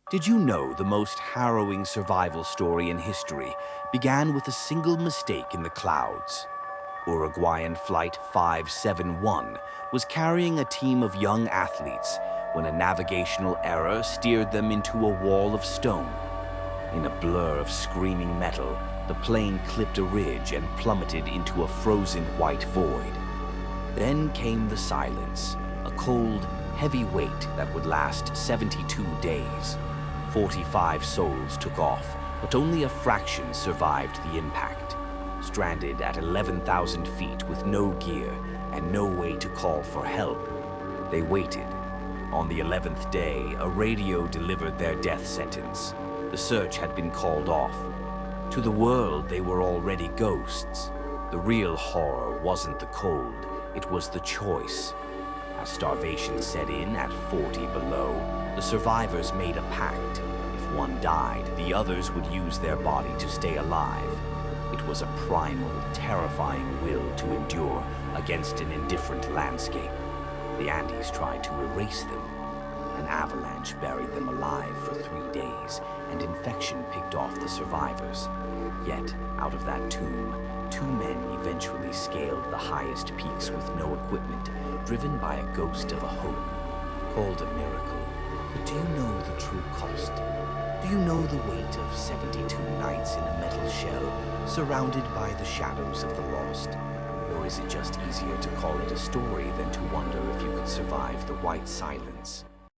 Did you know the most harrowing survival story in history began with a single mistake in the clouds? Uruguayan Flight 571 was carrying a team of young athletes when a navigational error steered them into a wall of stone. In a blur of screaming metal, the plane clipped a ridge and plummeted into a frozen white void. Then came the silence, a cold, heavy weight that would last 72 days. 45 souls took off, but only a fraction survived the impact. Stranded at 11,000 feet with no gear and no way to call for help, they waited. On the 11th day, a radio delivered their death sentence. The search had been called off. To the world, they were already ghosts. The real horror wasn't the cold, it was the choice. As starvation set in at 40 below, the survivors made a pact. If one died, the others would use their body to stay alive. It was a primal, terrifying will to endure against an indifferent landscape. The Andes tried to erase them. An avalanche buried them alive for 3 days, and infection picked off the survivors. Yet, out of that tomb, 2 men eventually scaled the highest peaks with no equipment, driven by a ghost of a hope. Called a miracle. But do you know the true cost? Do you know the weight of 72 nights in a metal shell, surrounded by the shadows of the lost? Or is it just easier to call it a story than to wonder if you could survive the white silence?